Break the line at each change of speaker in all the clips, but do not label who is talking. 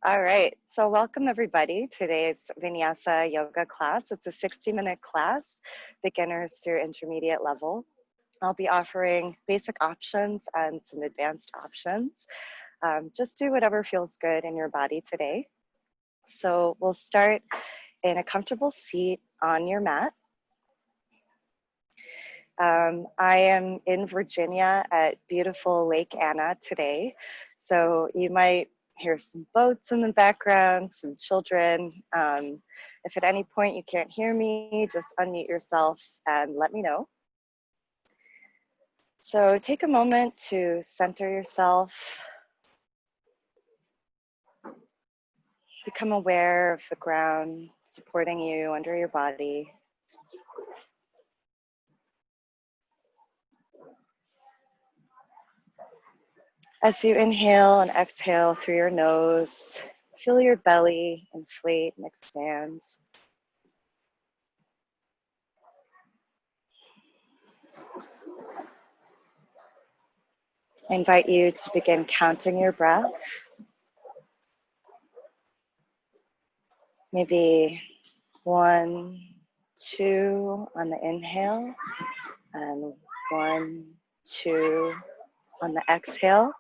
All right, so welcome everybody. Today's Vinyasa Yoga class. It's a 60-minute class, beginners through intermediate level. I'll be offering basic options and some advanced options. Just do whatever feels good in your body today. So we'll start in a comfortable seat on your mat. I am in Virginia at beautiful Lake Anna today. So you might hear some boats in the background, some children. If at any point you can't hear me, just unmute yourself and let me know. So take a moment to center yourself. Become aware of the ground supporting you under your body. As you inhale and exhale through your nose, feel your belly inflate and expand. I invite you to begin counting your breath. Maybe 1, 2 on the inhale, and 1, 2 on the exhale.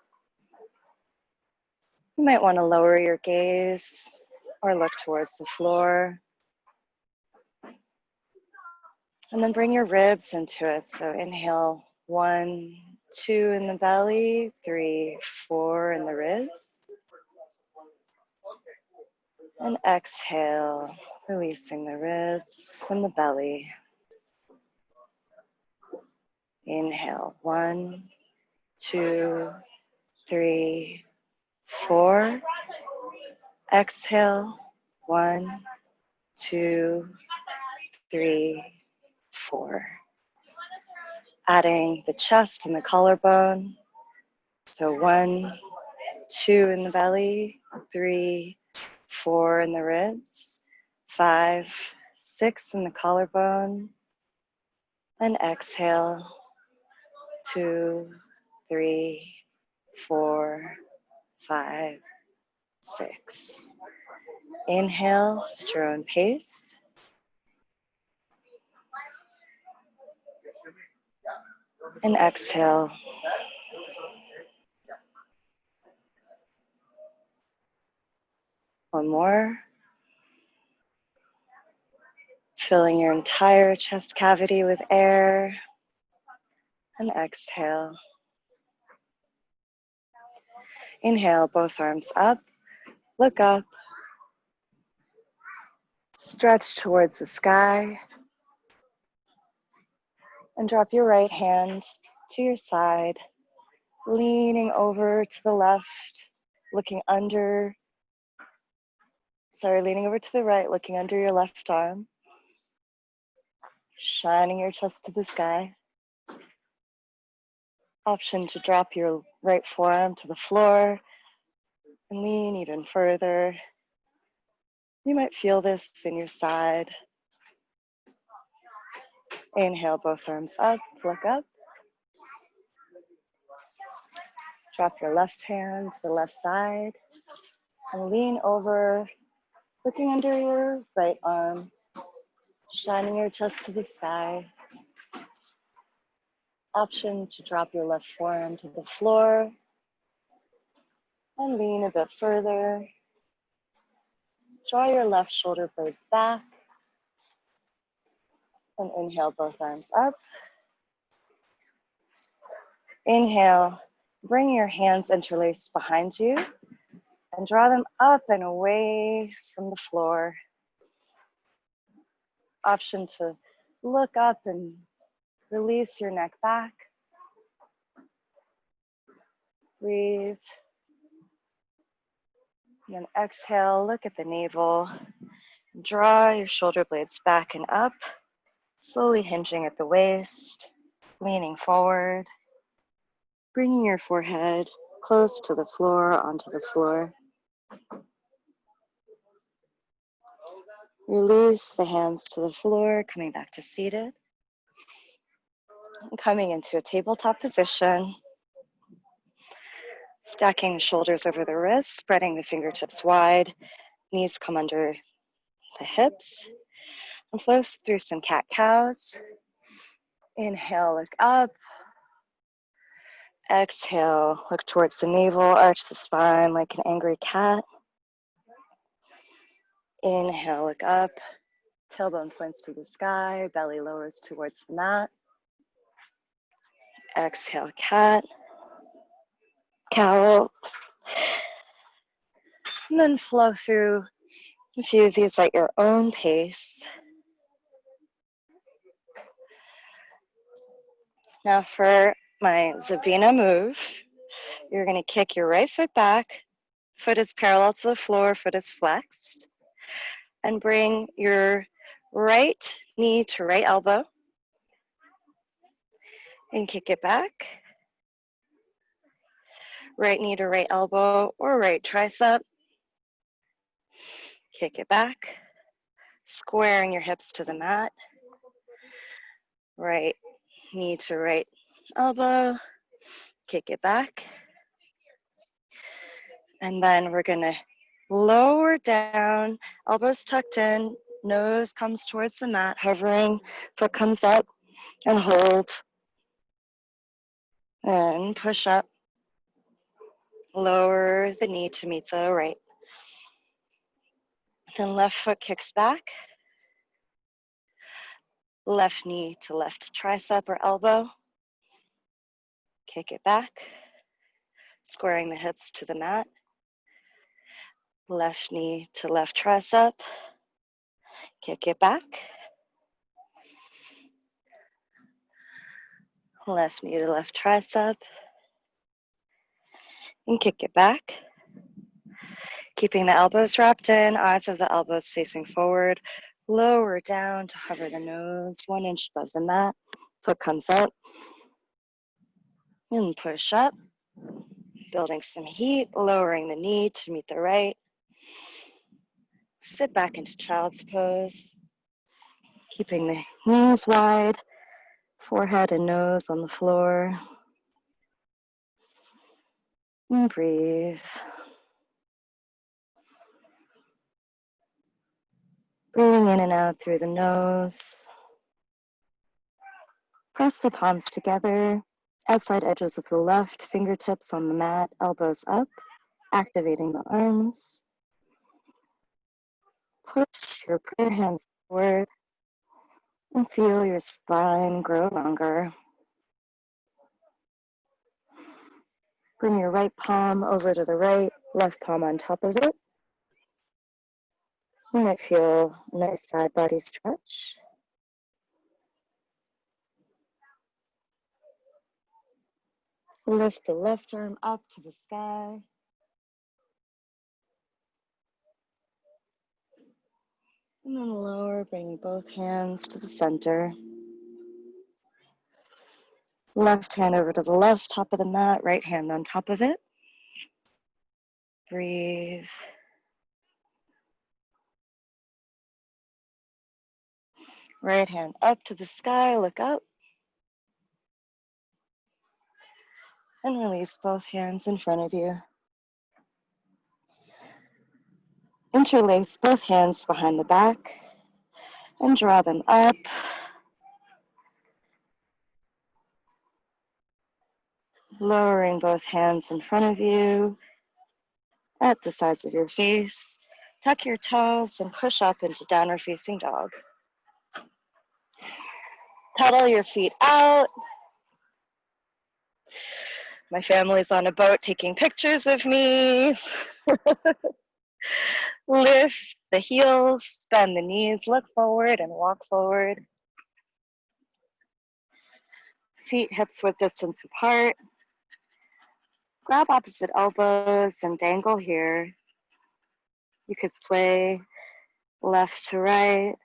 You might want to lower your gaze or look towards the floor. And then bring your ribs into it. So inhale, 1, 2 in the belly, 3, 4 in the ribs. And exhale, releasing the ribs and the belly. Inhale, 1, 2, 3, 4. Exhale, 1, 2, 3, 4. Adding the chest and the collarbone. So 1, 2 in the belly, 3, 4 in the ribs, 5, 6 in the collarbone, and exhale, 2, 3, 4, 5, 6. Inhale at your own pace. And exhale. One more. Filling your entire chest cavity with air. And exhale. Inhale, both arms up. Look up. Stretch towards the sky. And drop your right hand to your side, leaning over to the left, leaning over to the right, looking under your left arm, shining your chest to the sky. Option to drop your right forearm to the floor and lean even further. You might feel this in your side. Inhale, both arms up, look up. Drop your left hand to the left side and lean over, looking under your right arm, shining your chest to the sky. Option to drop your left forearm to the floor and lean a bit further. Draw your left shoulder blade back and inhale, both arms up. Inhale, bring your hands interlaced behind you and draw them up and away from the floor. Option to look up and release your neck back. Breathe. And then exhale, look at the navel. Draw your shoulder blades back and up, slowly hinging at the waist, leaning forward, bringing your forehead close to the floor, onto the floor. Release the hands to the floor, coming back to seated. And coming into a tabletop position. Stacking the shoulders over the wrists, spreading the fingertips wide, knees come under the hips, and flow through some cat-cows. Inhale, look up. Exhale, look towards the navel, arch the spine like an angry cat. Inhale, look up. Tailbone points to the sky, belly lowers towards the mat. Exhale, cat, cow. And then flow through a few of these at your own pace. Now for my Zabina move, you're going to kick your right foot back. Foot is parallel to the floor, foot is flexed. And bring your right knee to right elbow. And kick it back. Right knee to right elbow or right tricep. Kick it back. Squaring your hips to the mat. Right knee to right elbow. Kick it back. And then we're going to lower down, elbows tucked in, nose comes towards the mat, hovering, foot comes up and hold. And push up. Lower the knee to meet the right. Then left foot kicks back. Left knee to left tricep or elbow. Kick it back. Squaring the hips to the mat. Left knee to left tricep. Kick it back. Left knee to left tricep. And kick it back. Keeping the elbows wrapped in, eyes of the elbows facing forward. Lower down to hover the nose 1 inch above the mat. Foot comes up. And push up. Building some heat, lowering the knee to meet the right. Sit back into child's pose. Keeping the knees wide, forehead and nose on the floor. And breathe. Breathing in and out through the nose. Press the palms together, outside edges of the left, fingertips on the mat, elbows up, activating the arms. Push your prayer hands forward and feel your spine grow longer. Bring your right palm over to the right, left palm on top of it. You might feel a nice side body stretch. Lift the left arm up to the sky. And then lower, bringing both hands to the center. Left hand over to the left, top of the mat, right hand on top of it. Breathe. Right hand up to the sky, look up. And release both hands in front of you. Interlace both hands behind the back and draw them up. Lowering both hands in front of you at the sides of your face. Tuck your toes and push up into downward facing dog. Pedal your feet out. My family's on a boat taking pictures of me. Lift the heels, bend the knees, look forward and walk forward. Feet hips width distance apart. Grab opposite elbows and dangle here. You could sway left to right.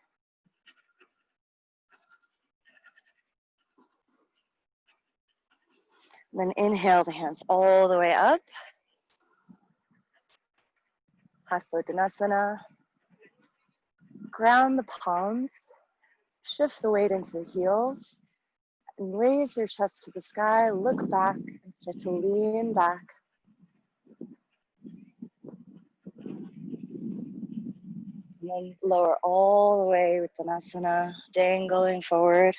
Then inhale the hands all the way up. Hasodhanasana. Ground the palms. Shift the weight into the heels. And raise your chest to the sky. Look back and start to lean back. And then lower all the way with Uttanasana, dangling forward.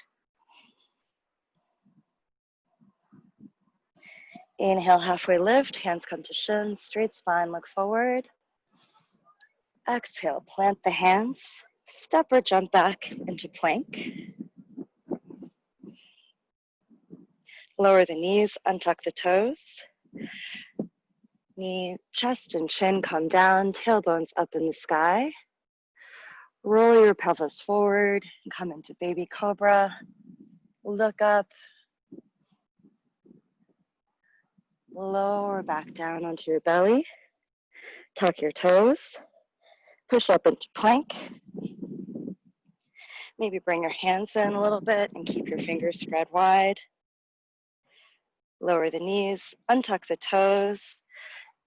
Inhale, halfway lift, hands come to shins, straight spine, look forward. Exhale, plant the hands, step or jump back into plank. Lower the knees, untuck the toes. Knee, chest and chin come down, tailbones up in the sky. Roll your pelvis forward and come into baby cobra. Look up. Lower back down onto your belly. Tuck your toes. Push up into plank. Maybe bring your hands in a little bit and keep your fingers spread wide. Lower the knees, untuck the toes.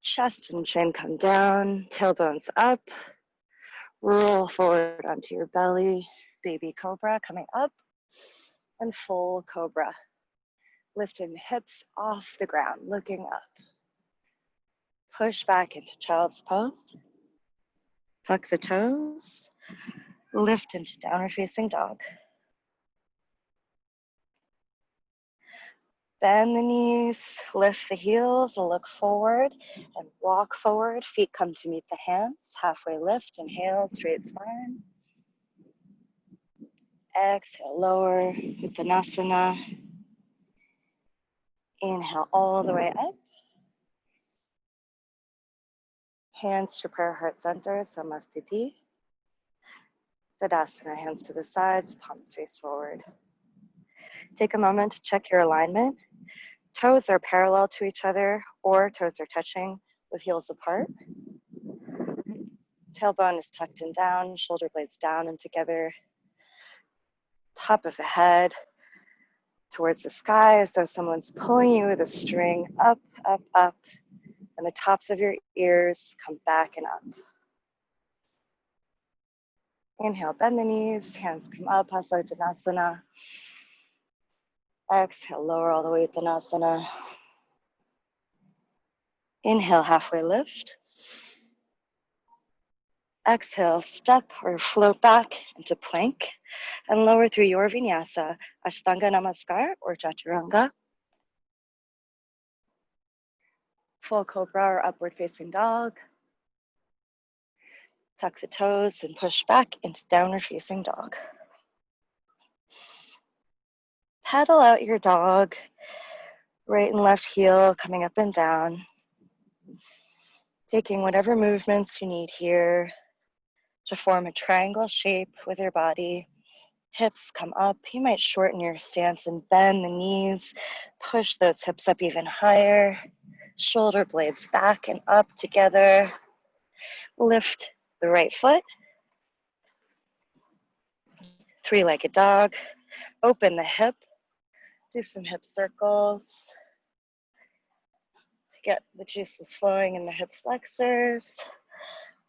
Chest and chin come down, tailbones up. Roll forward onto your belly. Baby cobra coming up. And full cobra. Lifting the hips off the ground, looking up. Push back into child's pose. Tuck the toes. Lift into downward facing dog. Bend the knees, lift the heels, look forward and walk forward. Feet come to meet the hands. Halfway lift, inhale, straight spine. Exhale, lower, Uttanasana. Inhale all the way up. Hands to prayer heart center, Samastiti. Tadasana, hands to the sides, palms face forward. Take a moment to check your alignment. Toes are parallel to each other or toes are touching with heels apart. Tailbone is tucked in down, shoulder blades down and together. Top of the head towards the sky as though someone's pulling you with a string up, up, up. And the tops of your ears come back and up. Inhale, bend the knees, hands come up, Uttanasana. Exhale, lower all the way, Uttanasana. Inhale, halfway lift. Exhale, step or float back into plank and lower through your vinyasa, Ashtanga Namaskar or Chaturanga. Full cobra or upward facing dog. Tuck the toes and push back into downward facing dog. Pedal out your dog, right and left heel coming up and down. Taking whatever movements you need here to form a triangle shape with your body. Hips come up. You might shorten your stance and bend the knees. Push those hips up even higher. Shoulder blades back and up together. Lift the right foot. Three-legged dog. Open the hip. Do some hip circles to get the juices flowing in the hip flexors.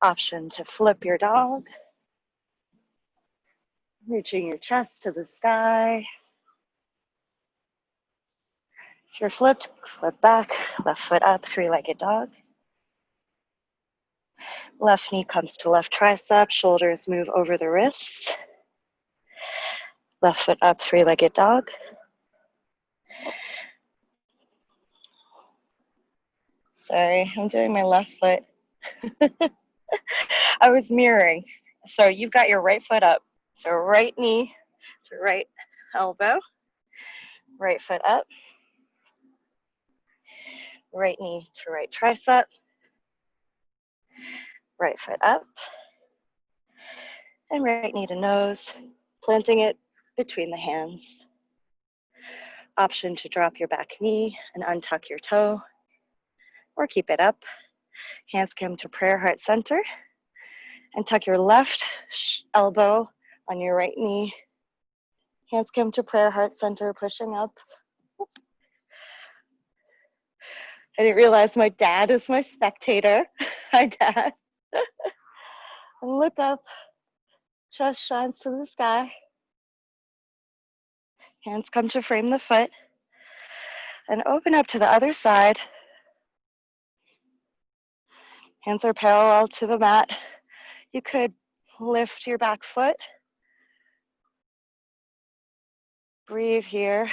Option to flip your dog. Reaching your chest to the sky. If you're flipped, flip back. Left foot up, three-legged dog. Left knee comes to left tricep. Shoulders move over the wrists. Left foot up, three-legged dog. Sorry, I'm doing my left foot. I was mirroring. So you've got your right foot up. So right knee to right elbow. Right foot up. Right knee to right tricep. Right foot up. And right knee to nose, planting it between the hands. Option to drop your back knee and untuck your toe, or keep it up. Hands come to prayer heart center, and tuck your left elbow on your right knee. Hands come to prayer heart center, pushing up. I didn't realize my dad is my spectator. Hi, Dad. And look up, chest shines to the sky. Hands come to frame the foot, and open up to the other side. Hands are parallel to the mat. You could Lift your back foot. Breathe here.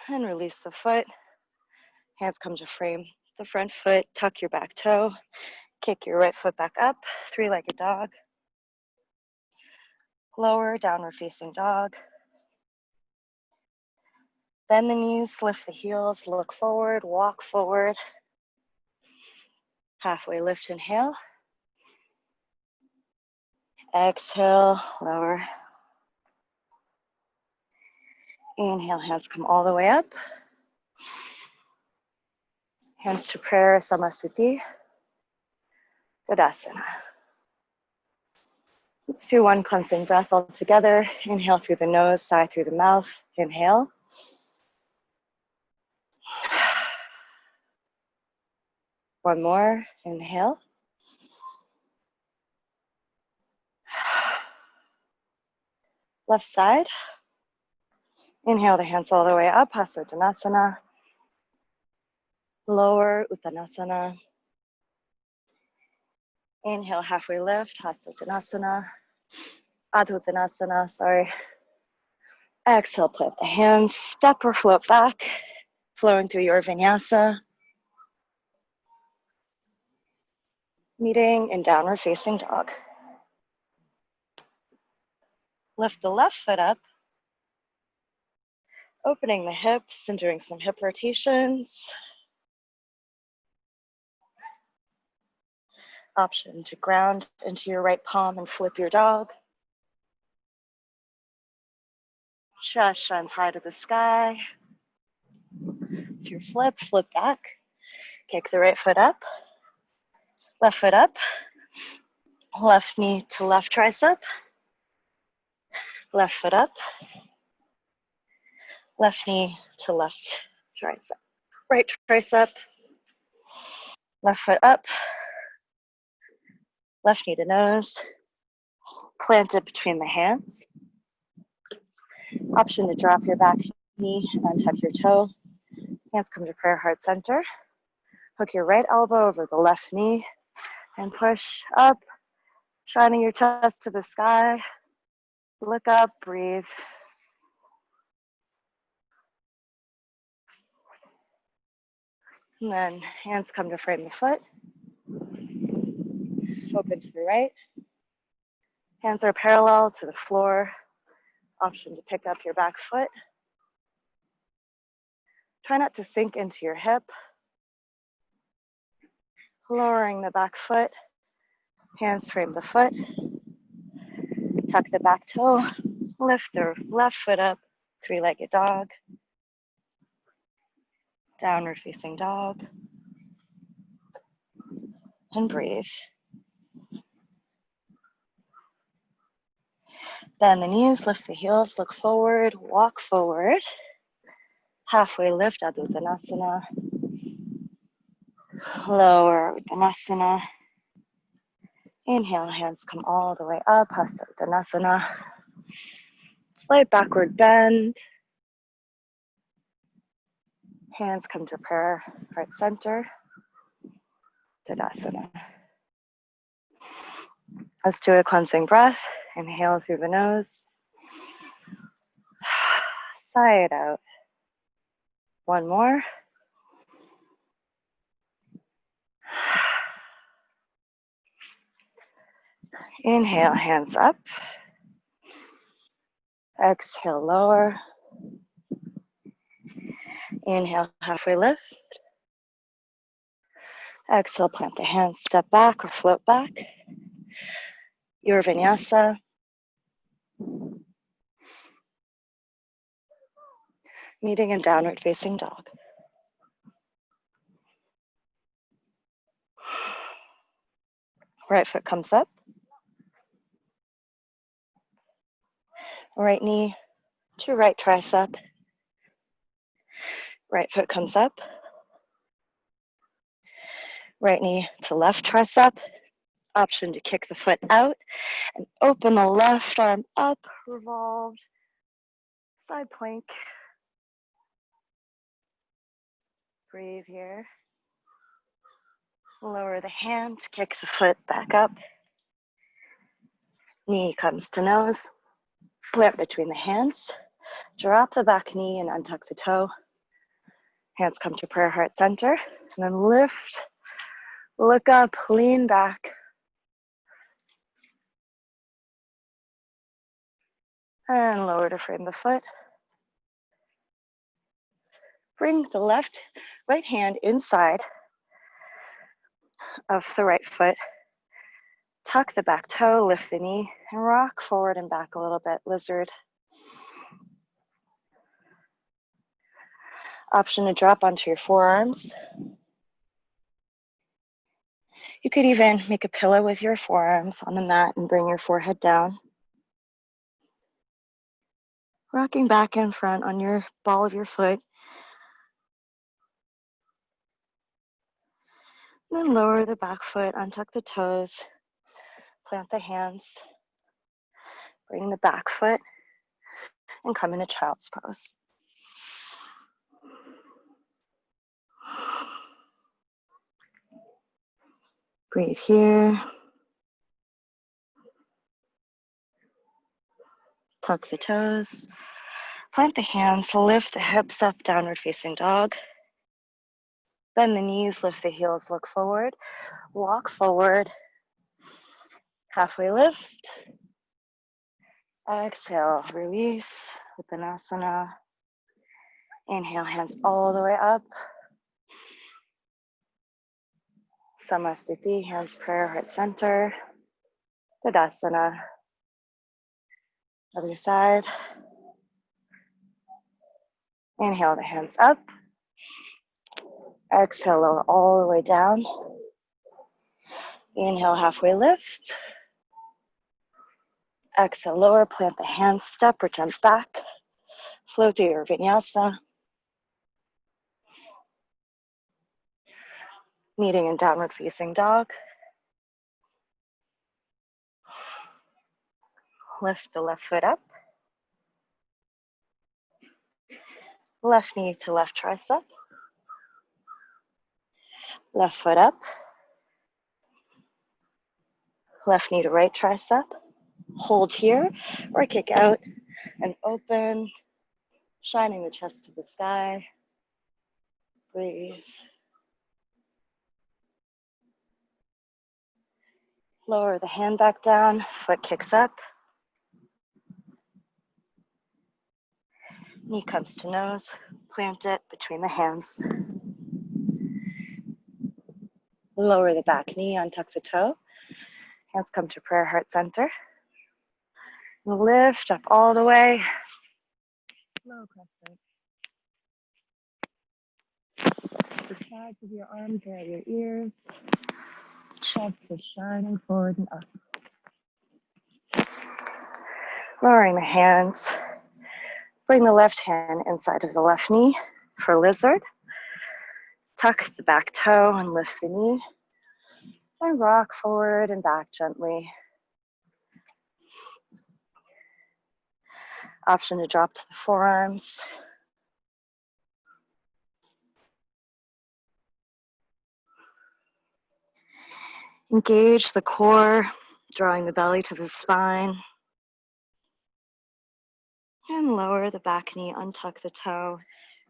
And release the foot. Hands come to frame the front foot. Tuck your back toe. Kick your right foot back up. Three-legged dog. Lower, downward facing dog. Bend the knees, lift the heels, look forward, walk forward. Halfway lift, inhale. Exhale, lower. Inhale, hands come all the way up. Hands to prayer, Samasthiti, Tadasana. Let's do one cleansing breath all together. Inhale through the nose, sigh through the mouth. Inhale. One more, inhale. Left side. Inhale the hands all the way up, Hasta Uttanasana. Lower, Uttanasana. Inhale, halfway lift, Hasta Uttanasana. Adho Uttanasana, sorry. Exhale, plant the hands, step or float back, flowing through your vinyasa. Meeting in downward facing dog. Lift the left foot up, opening the hips and doing some hip rotations. Option to ground into your right palm and flip your dog. Chest shines high to the sky. If you're flipped, flip back. Kick the right foot up. Left foot up. Left knee to left tricep. Left foot up. Left knee to left tricep. Right tricep. Left foot up. Left knee to nose. Planted between the hands. Option to drop your back knee and tuck your toe. Hands come to prayer heart center. Hook your right elbow over the left knee and push up, shining your chest to the sky. Look up, breathe. And then hands come to frame the foot. Open to the right. Hands are parallel to the floor. Option to pick up your back foot. Try not to sink into your hip. Lowering the back foot. Hands frame the foot. Tuck the back toe. Lift the left foot up. Three-legged dog. Downward facing dog. And breathe. Bend the knees, lift the heels, look forward, walk forward. Halfway lift, Adho Uttanasana. Lower Uttanasana. Inhale, hands come all the way up, Hasta Uttanasana. Slight backward bend. Hands come to prayer, heart center. Tadasana. Let's do a cleansing breath. Inhale through the nose. Sigh it out. One more. Inhale, hands up. Exhale, lower. Inhale, halfway lift. Exhale, plant the hands, step back or float back. Your vinyasa. Meeting in downward facing dog. Right foot comes up. Right knee to right tricep. Right foot comes up. Right knee to left tricep. Option to kick the foot out and open the left arm up, revolved. Side plank. Breathe here. Lower the hand, kick the foot back up. Knee comes to nose, plant between the hands, drop the back knee and untuck the toe. Hands come to prayer heart center, and then lift, look up, lean back. And lower to frame the foot. Bring the right hand inside of the right foot. Tuck the back toe, lift the knee, and rock forward and back a little bit, lizard. Option to drop onto your forearms. You could even make a pillow with your forearms on the mat and bring your forehead down. Rocking back and front on your ball of your foot. And then lower the back foot, untuck the toes, plant the hands, bring the back foot, and come into child's pose. Breathe here. Tuck the toes. Plant the hands, lift the hips up, downward facing dog. Bend the knees, lift the heels, look forward. Walk forward. Halfway lift. Exhale, release, Uttanasana. Inhale, hands all the way up. Samasthiti, hands prayer, heart center. Tadasana. Other side. Inhale the hands up. Exhale, lower all the way down. Inhale, halfway lift. Exhale, lower, plant the hands, step or jump back. Flow through your vinyasa. Meeting in downward facing dog. Lift the left foot up. Left knee to left tricep. Left foot up. Left knee to right tricep. Hold here or kick out and open, shining the chest to the sky. Breathe. Lower the hand back down, foot kicks up. Knee comes to nose, plant it between the hands. Lower the back knee, untuck the toe. Hands come to prayer heart center. Lift up all the way. Low crescent. The sides of your arms are at your ears. Chest is shining forward and up. Lowering the hands. Bring the left hand inside of the left knee for lizard. Tuck the back toe and lift the knee. And rock forward and back gently. Option to drop to the forearms. Engage the core, drawing the belly to the spine. And lower the back knee, untuck the toe.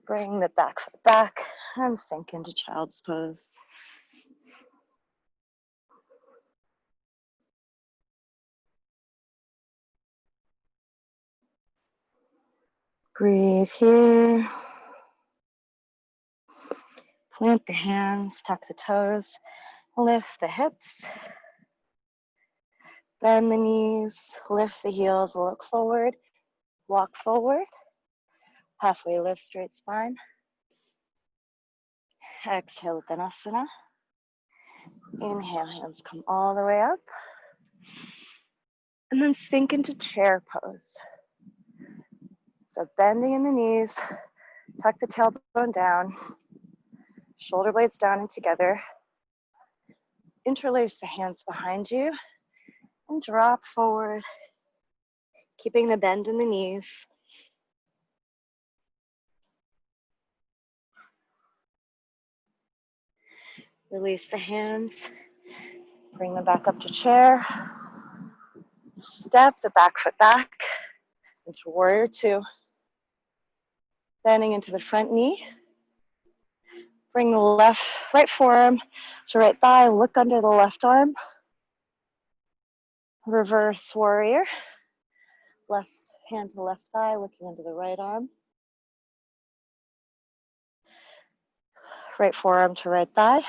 Bring the back foot back and sink into child's pose. Breathe here. Plant the hands, tuck the toes, lift the hips. Bend the knees, lift the heels, look forward, walk forward. Halfway lift, straight spine. Exhale, Uttanasana. Inhale, hands come all the way up. And then sink into chair pose. So bending in the knees, tuck the tailbone down, shoulder blades down and together. Interlace the hands behind you and drop forward, keeping the bend in the knees. Release the hands, bring them back up to chair. Step the back foot back into warrior two. Bending into the front knee. Bring the right forearm to right thigh. Look under the left arm. Reverse warrior. Left hand to left thigh, looking under the right arm. Right forearm to right thigh.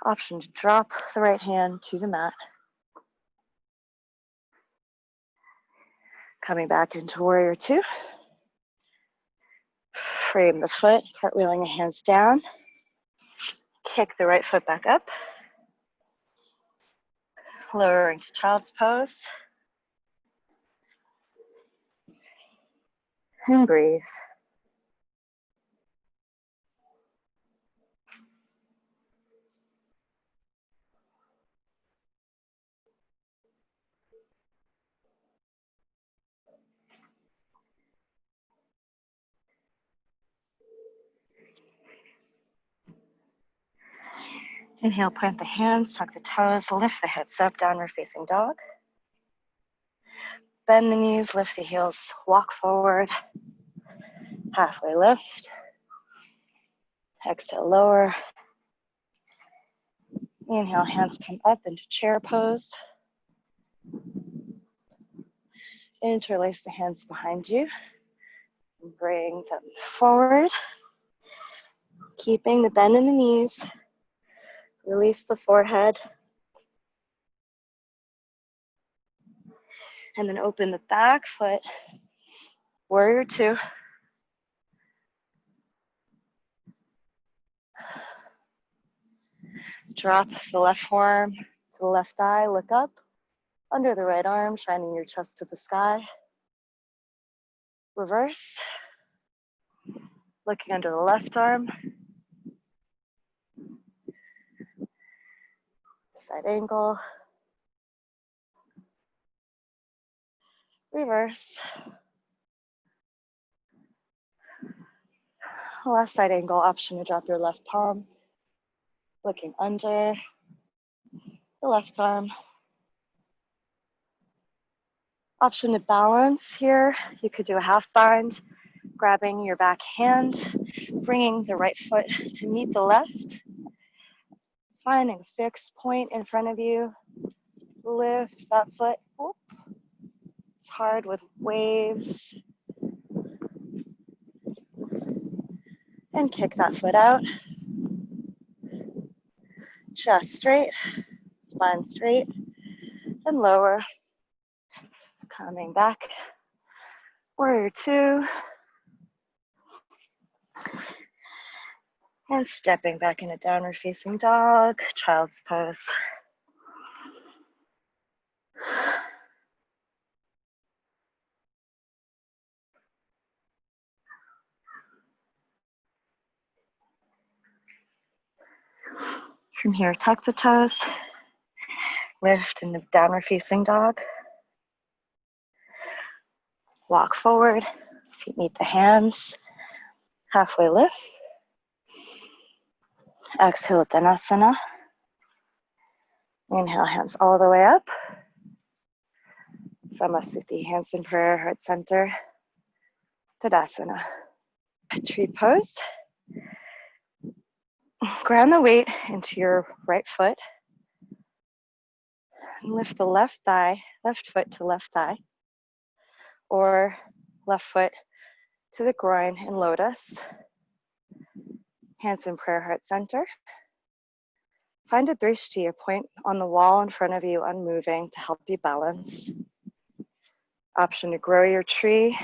Option to drop the right hand to the mat. Coming back into warrior two. Frame the foot, cartwheeling the hands down. Kick the right foot back up. Lowering to child's pose. And breathe. Inhale, plant the hands, tuck the toes, lift the hips up, downward facing dog. Bend the knees, lift the heels, walk forward. Halfway lift. Exhale, lower. Inhale, hands come up into chair pose. Interlace the hands behind you. Bring them forward. Keeping the bend in the knees. Release the forehead. And then open the back foot. Warrior two. Drop the left forearm to the left thigh. Look up. Under the right arm, shining your chest to the sky. Reverse. Looking under the left arm. Side angle. Reverse. Last side angle, option to drop your left palm. Looking under the left arm. Option to balance here. You could do a half bind, grabbing your back hand, bringing the right foot to meet the left. Finding a fixed point in front of you. Lift that foot. Whoop. It's hard with waves. And kick that foot out. Chest straight, spine straight, and lower. Coming back. Warrior two. And stepping back into downward facing dog, child's pose. From here, tuck the toes, lift into downward facing dog. Walk forward, feet meet the hands, halfway lift. Exhale, Uttanasana. Inhale, hands all the way up. Samasthiti, hands in prayer, heart center. Tadasana. Tree pose. Ground the weight into your right foot. And lift the left foot to left thigh. Or left foot to the groin in lotus. Hands in prayer, heart center. Find a drishti, a point on the wall in front of you, unmoving to help you balance. Option to grow your tree.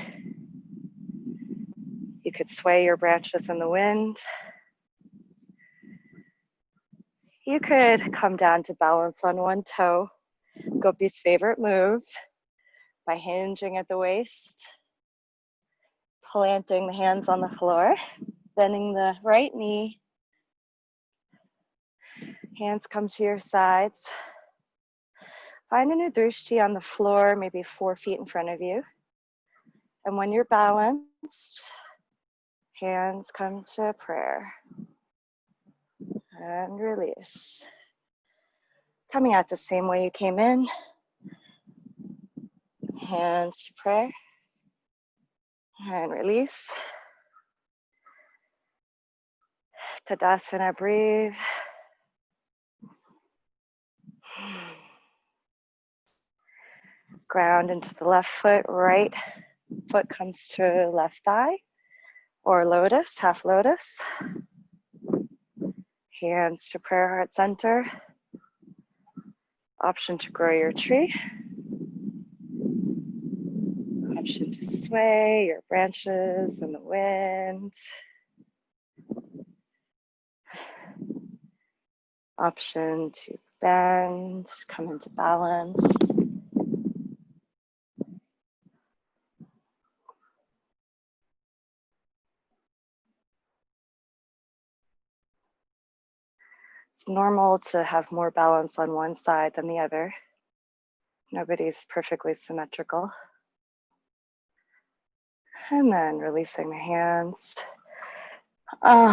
You could sway your branches in the wind. You could come down to balance on one toe. Gopi's favorite move by hinging at the waist. Planting the hands on the floor. Bending the right knee. Hands come to your sides. Find a new drishti on the floor, maybe 4 feet in front of you. And when you're balanced, hands come to prayer. And release. Coming out the same way you came in. Hands to prayer. And release. Tadasana, breathe. Ground into the left foot, right foot comes to left thigh, or lotus, half lotus. Hands to prayer heart center. Option to grow your tree. Option to sway your branches in the wind. Option to bend, come into balance. It's normal to have more balance on one side than the other. Nobody's perfectly symmetrical. And then releasing the hands.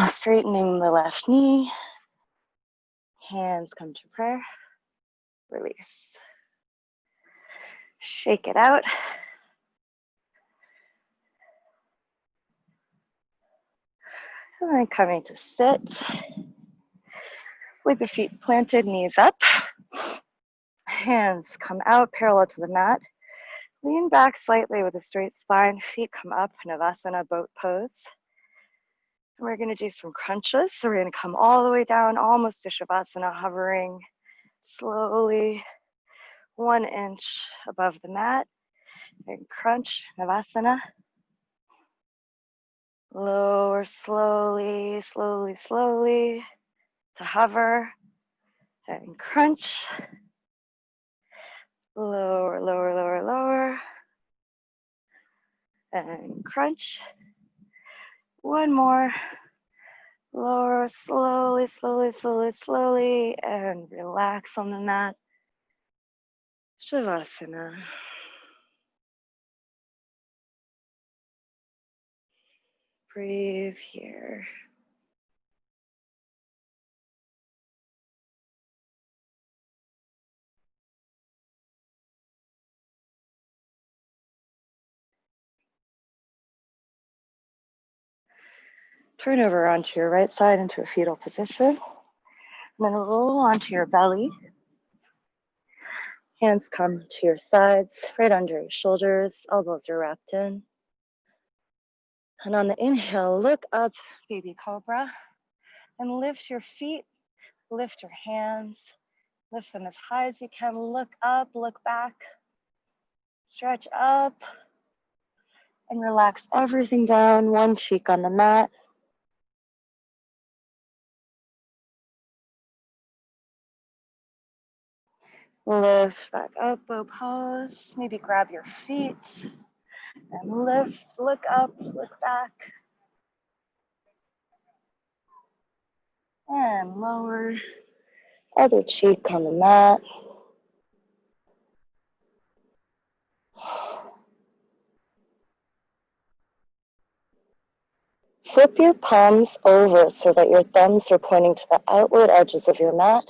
Straightening the left knee. Hands come to prayer. Release. Shake it out. And then coming to sit with the feet planted, knees up. Hands come out parallel to the mat. Lean back slightly with a straight spine. Feet come up, Navasana, boat pose. And we're going to do some crunches. So we're going to come all the way down, almost to Shavasana, hovering slowly 1 inch above the mat. And crunch, Navasana. Lower slowly, slowly, slowly to hover. And crunch. Lower, lower, lower, lower. And crunch. One more. Lower, slowly, slowly, slowly, slowly, and relax on the mat. Shavasana. Breathe here. Turn over onto your right side into a fetal position. And then roll onto your belly. Hands come to your sides, right under your shoulders. Elbows are wrapped in. And on the inhale, look up, baby cobra. And lift your feet, lift your hands. Lift them as high as you can. Look up, look back. Stretch up. And relax everything down, one cheek on the mat. Lift back up, bow pose. Maybe grab your feet and lift, look up, look back. And lower, other cheek on the mat. Flip your palms over so that your thumbs are pointing to the outward edges of your mat.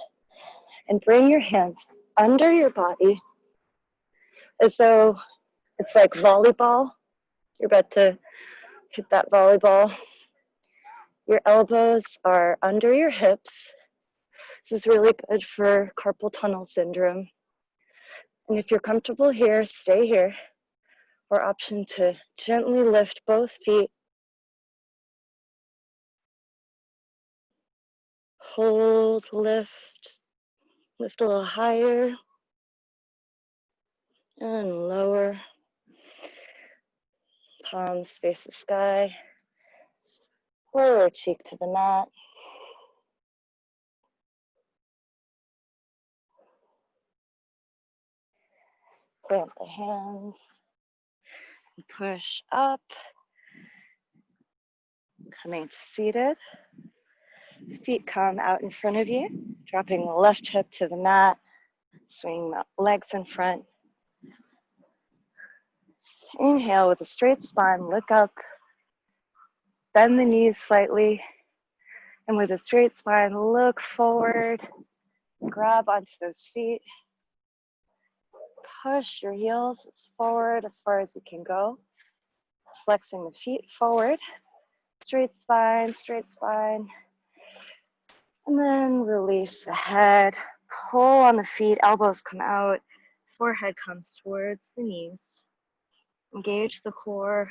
And bring your hands under your body as though it's like volleyball. You're about to hit that volleyball. Your elbows are under your hips. This is really good for carpal tunnel syndrome. And if you're comfortable here, stay here. Or option to gently lift both feet. Hold, lift a little higher and lower. Palms face the sky. Lower cheek to the mat. Plant the hands. Push up. Coming to seated. Feet come out in front of you. Dropping the left hip to the mat. Swing the legs in front. Inhale with a straight spine. Look up. Bend the knees slightly. And with a straight spine, look forward. Grab onto those feet. Push your heels forward as far as you can go. Flexing the feet forward. Straight spine, straight spine. And then release the head. Pull on the feet, elbows come out. Forehead comes towards the knees. Engage the core.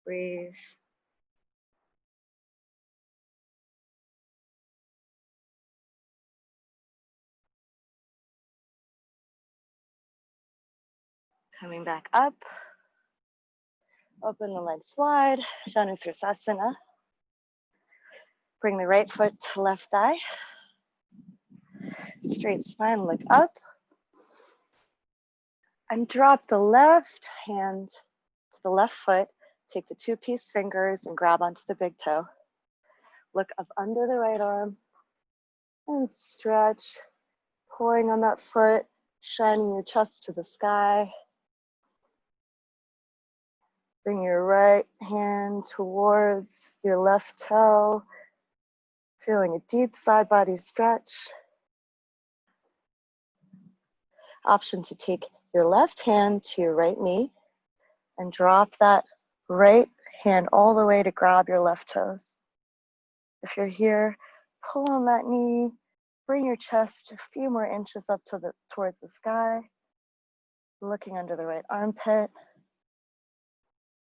Breathe. Coming back up. Open the legs wide. Janusirsasana. Bring the right foot to left thigh. Straight spine, look up. And drop the left hand to the left foot. Take the two-piece fingers and grab onto the big toe. Look up under the right arm and stretch, pulling on that foot, shining your chest to the sky. Bring your right hand towards your left toe, feeling a deep side body stretch. Option to take your left hand to your right knee and drop that right hand all the way to grab your left toes. If you're here, pull on that knee, bring your chest a few more inches up to towards the sky, looking under the right armpit.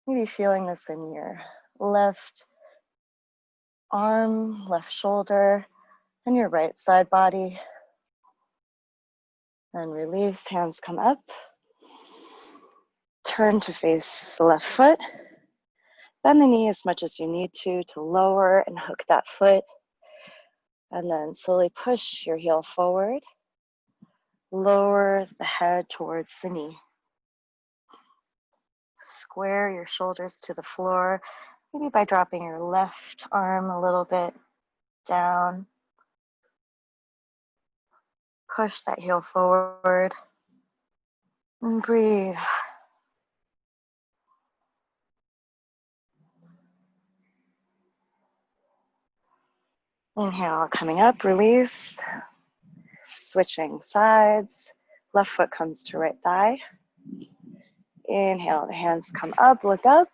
Maybe feeling this in your left arm, left shoulder, and your right side body. And release, hands come up. Turn to face the left foot. Bend the knee as much as you need to lower and hook that foot. And then slowly push your heel forward. Lower the head towards the knee. Square your shoulders to the floor, maybe by dropping your left arm a little bit down. Push that heel forward and breathe. Inhale, coming up, release. Switching sides. Left foot comes to right thigh. Inhale, the hands come up, look up.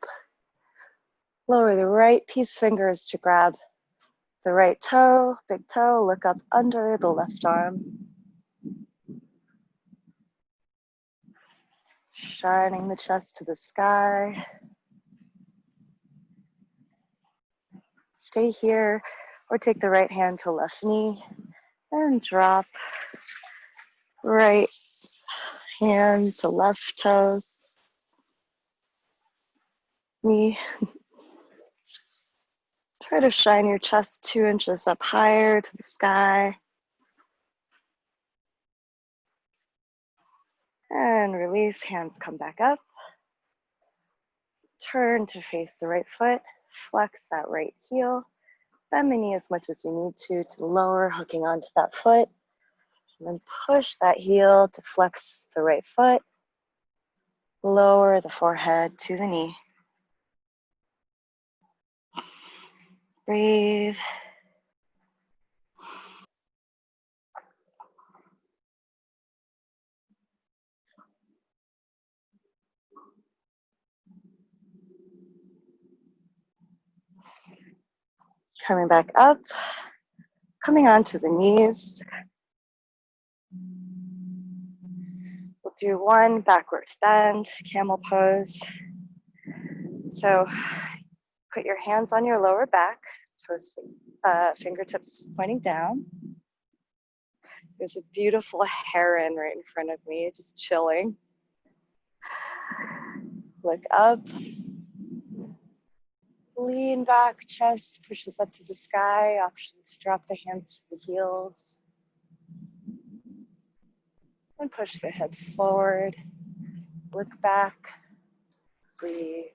Lower the right piece fingers to grab the right toe, big toe, look up under the left arm. Shining the chest to the sky. Stay here or take the right hand to left knee and drop right hand to left toes, knee. Try to shine your chest 2 inches up higher to the sky. And release, hands come back up. Turn to face the right foot, flex that right heel. Bend the knee as much as you need to lower, hooking onto that foot. And then push that heel to flex the right foot. Lower the forehead to the knee. Breathe. Coming back up. Coming onto the knees. We'll do one backwards bend, camel pose. So put your hands on your lower back, toes, fingertips pointing down. There's a beautiful heron right in front of me, just chilling. Look up. Lean back, chest pushes up to the sky. Option to drop the hands to the heels. And push the hips forward. Look back. Breathe.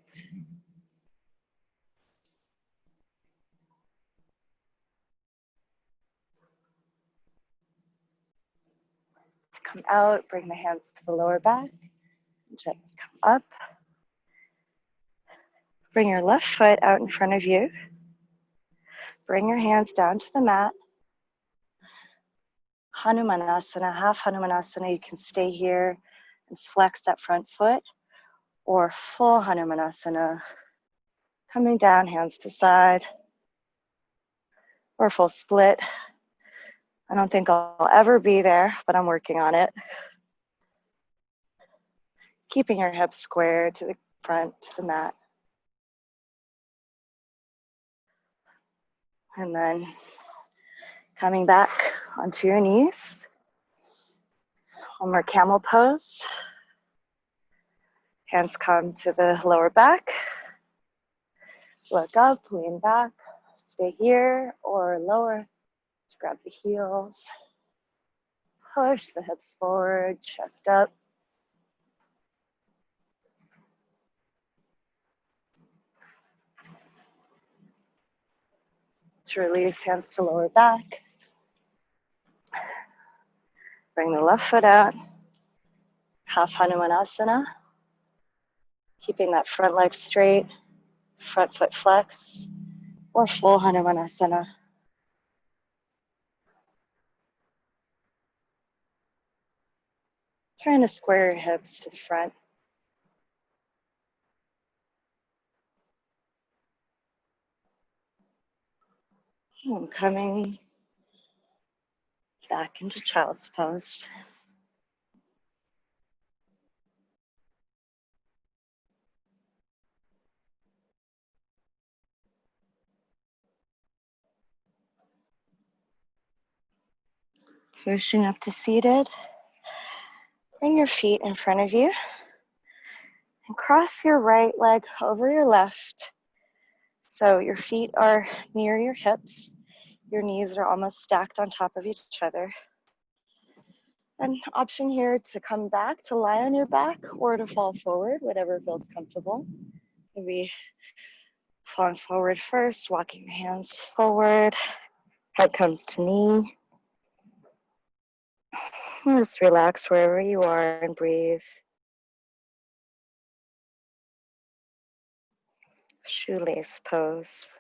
To come out, bring the hands to the lower back. Gently come up. Bring your left foot out in front of you. Bring your hands down to the mat. Hanumanasana, half Hanumanasana. You can stay here and flex that front foot, or full Hanumanasana, coming down, hands to side, or full split. I don't think I'll ever be there, but I'm working on it. Keeping your hips squared to the front, to the mat. And then coming back onto your knees. One more camel pose. Hands come to the lower back. Look up, lean back. Stay here or lower. Just grab the heels. Push the hips forward, chest up. To release, hands to lower back. Bring the left foot out. Half Hanumanasana. Keeping that front leg straight. Front foot flex. Or full Hanumanasana. Trying to square your hips to the front. And coming back into child's pose. Pushing up to seated. Bring your feet in front of you and cross your right leg over your left. So your feet are near your hips. Your knees are almost stacked on top of each other. An option here to come back, to lie on your back, or to fall forward, whatever feels comfortable. Maybe falling forward first, walking the hands forward, head comes to knee. And just relax wherever you are and breathe. Shoelace pose.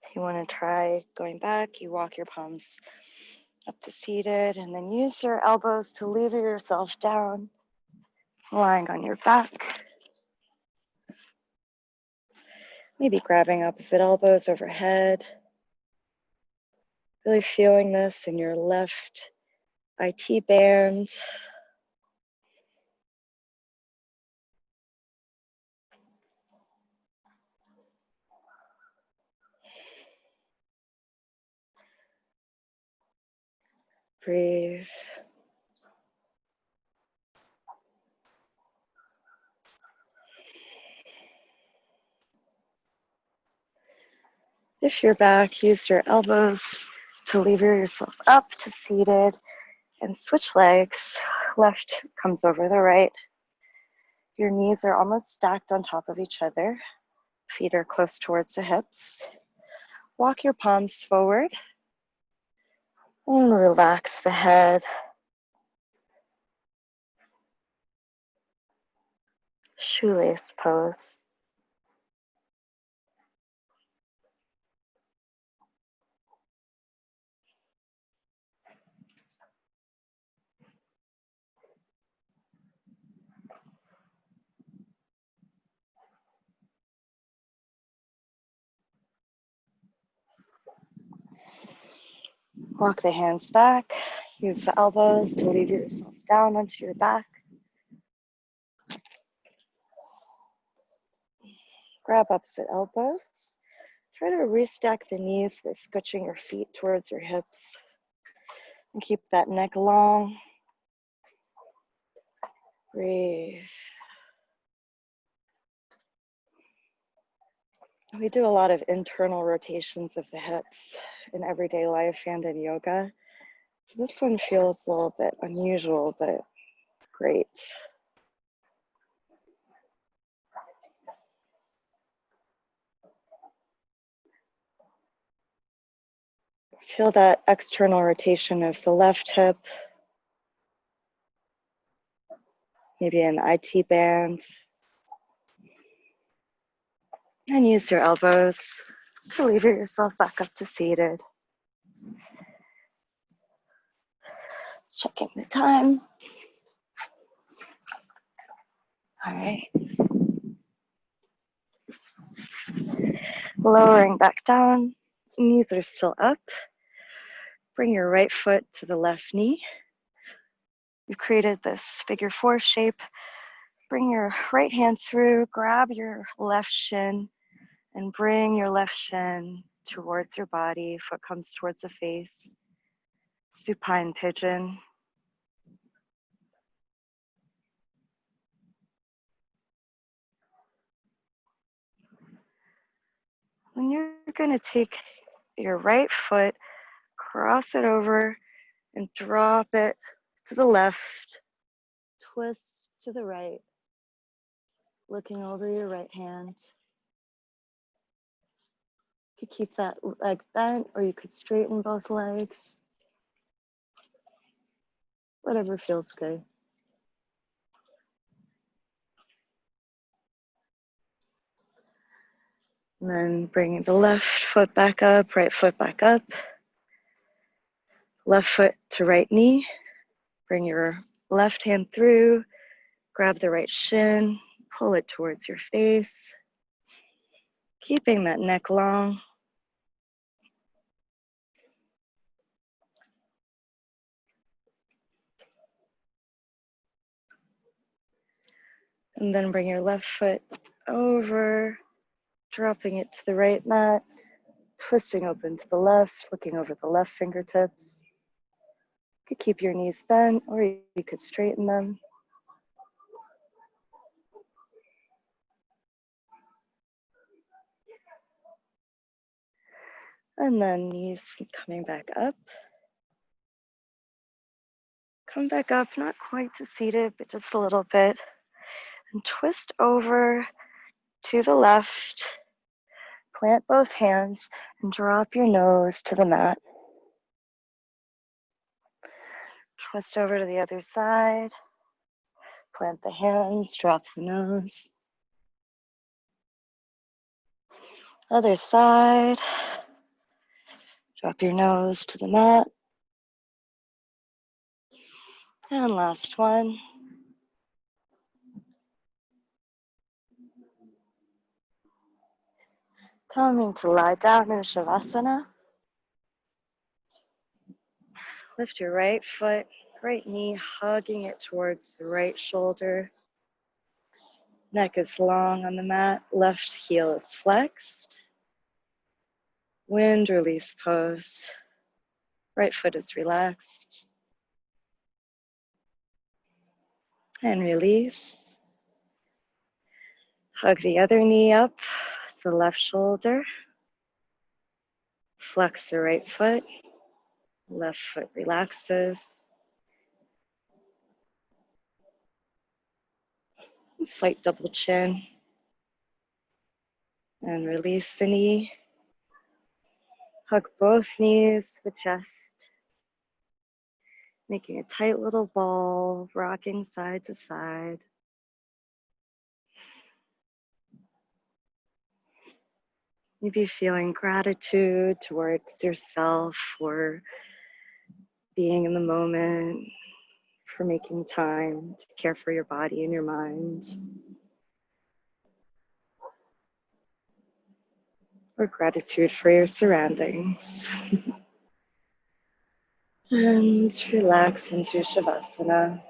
If you want to try going back, you walk your palms up to seated and then use your elbows to lever yourself down, lying on your back. Maybe grabbing opposite elbows overhead. Really feeling this in your left IT band. Breathe. If you're back, use your elbows to lever yourself up to seated and switch legs. Left comes over the right. Your knees are almost stacked on top of each other. Feet are close towards the hips. Walk your palms forward and relax the head. Shoelace pose. Walk the hands back. Use the elbows to lever yourself down onto your back. Grab opposite elbows. Try to restack the knees by scooching your feet towards your hips. And keep that neck long. Breathe. We do a lot of internal rotations of the hips in everyday life and in yoga. So this one feels a little bit unusual, but great. Feel that external rotation of the left hip. maybe an IT band, and use your elbows to lever yourself back up to seated. Just checking the time. All right. Lowering back down, knees are still up. Bring your right foot to the left knee. You've created this figure 4 shape. Bring your right hand through, grab your left shin, and bring your left shin towards your body. Foot comes towards the face. Supine pigeon. Then you're going to take your right foot, cross it over, and drop it to the left. Twist to the right, looking over your right hand. You could keep that leg bent, or you could straighten both legs. Whatever feels good. And then bringing the left foot back up, right foot back up. Left foot to right knee. Bring your left hand through, grab the right shin, pull it towards your face. Keeping that neck long. And then bring your left foot over, dropping it to the right mat, twisting open to the left, looking over the left fingertips. You could keep your knees bent, or you could straighten them. And then knees coming back up. Come back up, not quite to seated, but just a little bit. And twist over to the left. Plant both hands and drop your nose to the mat. Twist over to the other side. Plant the hands, drop the nose. Other side. Drop your nose to the mat. And last one. Coming to lie down in Shavasana. Lift your right foot, right knee, hugging it towards the right shoulder. Neck is long on the mat, left heel is flexed. Wind release pose. Right foot is relaxed. And release. Hug the other knee up to the left shoulder. Flex the right foot. Left foot relaxes. Slight double chin. And release the knee. Hug both knees to the chest. Making a tight little ball, rocking side to side. Maybe feeling gratitude towards yourself for being in the moment, for making time to care for your body and your mind. Or gratitude for your surroundings. And relax into Shavasana.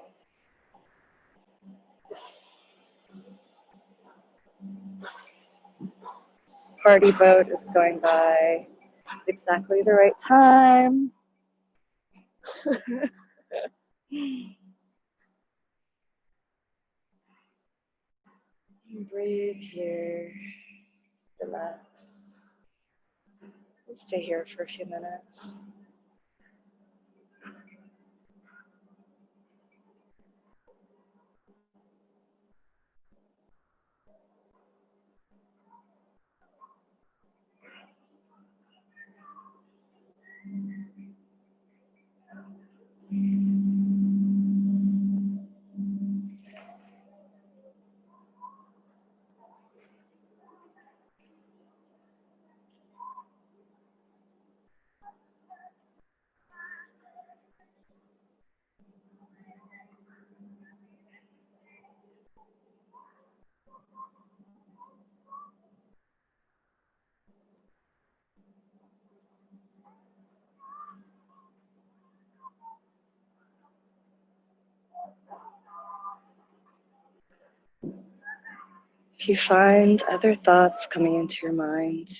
Party boat is going by at exactly the right time. Breathe here. Relax. We'll stay here for a few minutes. If you find other thoughts coming into your mind,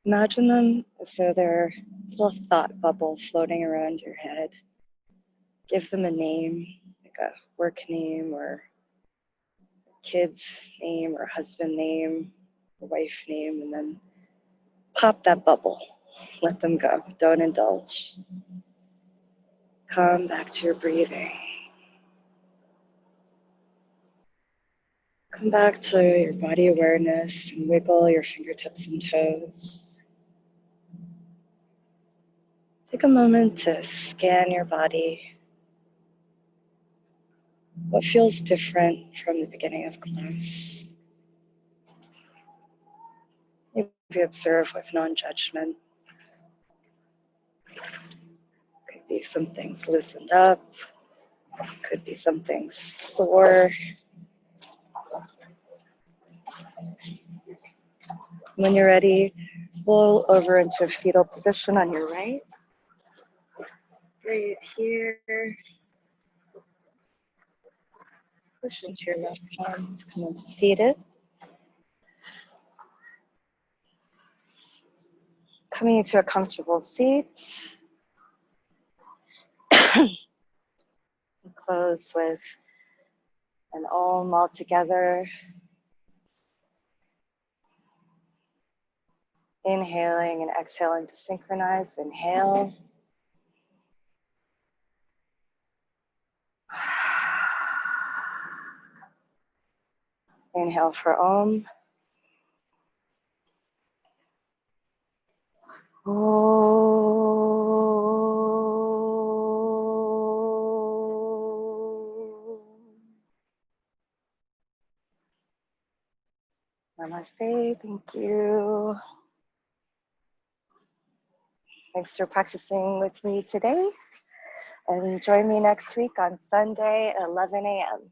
imagine them as though they're a little thought bubble floating around your head. Give them a name, like a work name or a kid's name or husband name or wife name, and then pop that bubble. Let them go. Don't indulge. Come back to your breathing. Come back to your body awareness and wiggle your fingertips and toes. Take a moment to scan your body. What feels different from the beginning of class? Maybe observe with non-judgment. Could be some things loosened up. Could be some things sore. When you're ready, roll over into a fetal position on your right. Right here. Push into your left palms, come into seated. Coming into a comfortable seat. Close with an Om all together. Inhaling and exhaling to synchronize. Inhale. Inhale for Om. Namaste. Thank you. Thanks for practicing with me today. And join me next week on Sunday at 11 a.m.